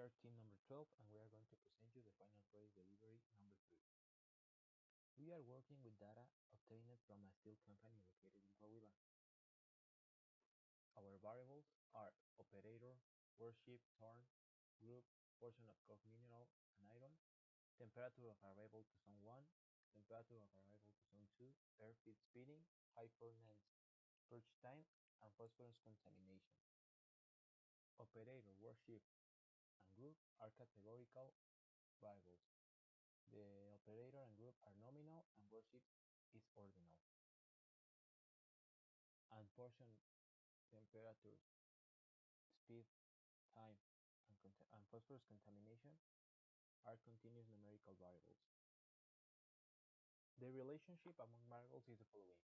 are team number 12 and we are going to present you the final product delivery number 3. We are working with data obtained from a steel company located in Coahuila. Our variables are operator, worship, turn, group, portion of coke mineral and iron, temperature of arrival to zone 1, temperature of arrival to zone 2, air feed speeding, high furnace purge time, and phosphorus contamination. Operator, worship, and group are categorical variables. The operator and group are nominal and worship is ordinal. And portion, temperature, speed, time, and phosphorus contamination are continuous numerical variables. The relationship among variables is the following.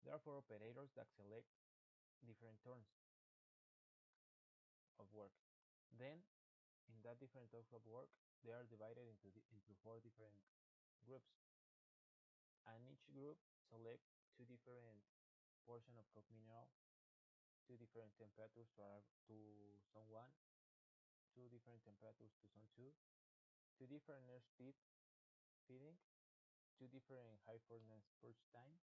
There are 4 operators that select different turns of work. Then, in that different turns of work, they are divided into 4 different groups. And each group selects 2 different portions of coke mineral, 2 different temperatures to zone 1, 2 different temperatures to zone 2, 2 different air speed feeding, 2 different high furnace purge time,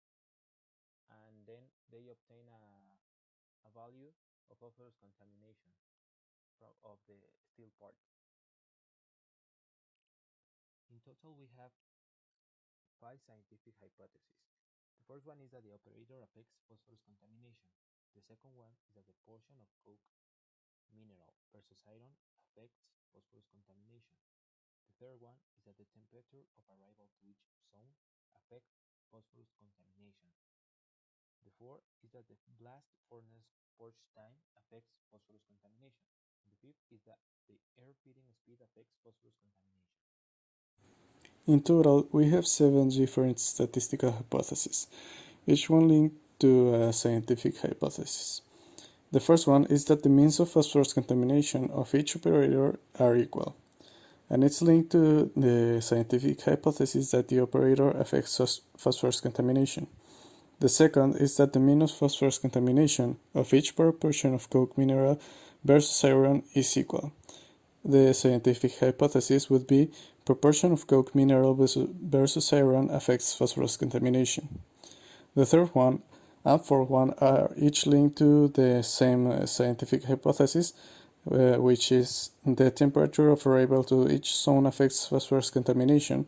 and then they obtain a value of phosphorus contamination of the steel part. In total, we have 5 scientific hypotheses. The first one is that the operator affects phosphorus contamination. The second one is that the portion of coke mineral versus iron affects phosphorus contamination. The third one is that the temperature of arrival to each zone affects phosphorus contamination. The fourth is that the blast furnace purge time affects phosphorus contamination. And the fifth is that the air feeding speed affects phosphorus contamination. In total, we have 7 different statistical hypotheses, each one linked to a scientific hypothesis. The first one is that the means of phosphorus contamination of each operator are equal, and it's linked to the scientific hypothesis that the operator affects phosphorus contamination. The second is that the mean of phosphorus contamination of each proportion of coke mineral versus iron is equal. The scientific hypothesis would be proportion of coke mineral versus iron affects phosphorus contamination. The third one and fourth one are each linked to the same scientific hypothesis, which is the temperature of arrival to each zone affects phosphorus contamination,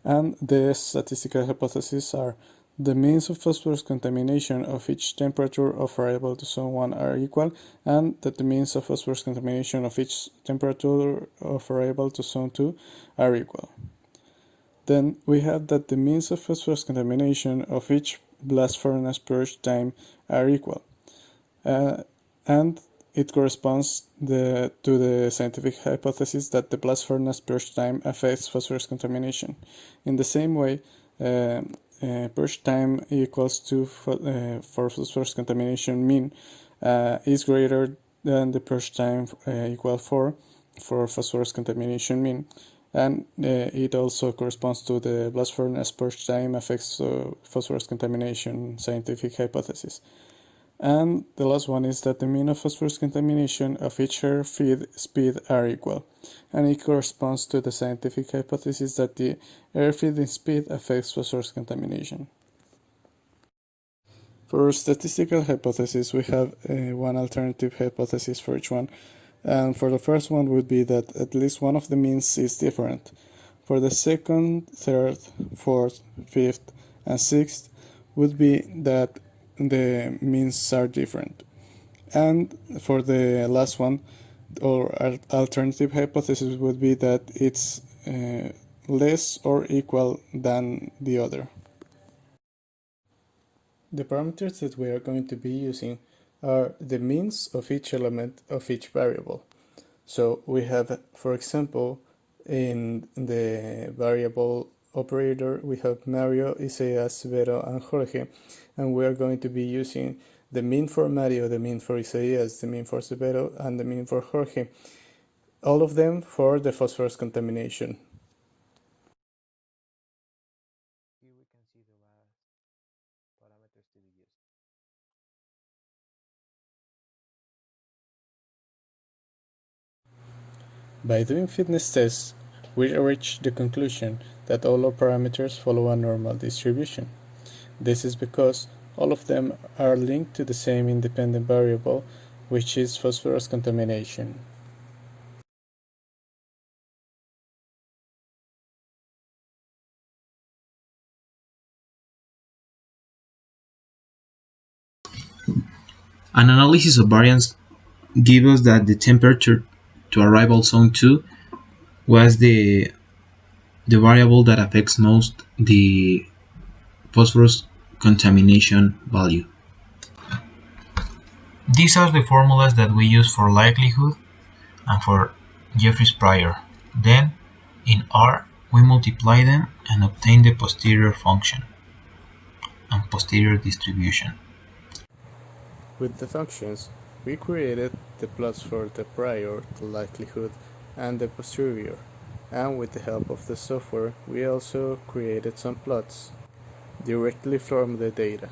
and the statistical hypotheses are the means of phosphorus contamination of each temperature of arrival to zone 1 are equal, and that the means of phosphorus contamination of each temperature of arrival to zone 2 are equal. Then we have that the means of phosphorus contamination of each blast furnace purge time are equal, and it corresponds to the scientific hypothesis that the blast furnace purge time affects phosphorus contamination. In the same way, purge time equals to for phosphorus contamination mean is greater than the purge time equal 4 for phosphorus contamination mean, and it also corresponds to the blast furnace purge time affects phosphorus contamination scientific hypothesis. And the last one is that the mean of phosphorus contamination of each air feed speed are equal, and it corresponds to the scientific hypothesis that the air feeding speed affects phosphorus contamination. For statistical hypothesis, we have one alternative hypothesis for each one, and for the first one would be that at least one of the means is different. For the second, third, fourth, fifth, and sixth would be that the means are different. And for the last one, or alternative hypothesis would be that it's less or equal than the other. The parameters that we are going to be using are the means of each element of each variable. So we have, for example, in the variable operator, we have Mario, Isaías, Vero, and Jorge, and we are going to be using the mean for Mario, the mean for Isaías, the mean for Severo, and the mean for Jorge, all of them for the phosphorus contamination. Here we can see the last parameters to be used. By doing fitness tests, we reach the conclusion that all our parameters follow a normal distribution. This is because all of them are linked to the same independent variable, which is phosphorus contamination. An analysis of variance gives us that the temperature to arrival zone 2 was the variable that affects most the phosphorus contamination value. These are the formulas that we use for likelihood and for Jeffreys prior. Then, in R, we multiply them and obtain the posterior function and posterior distribution. With the functions, we created the plots for the prior, the likelihood, and the posterior, and with the help of the software, we also created some plots directly from the data.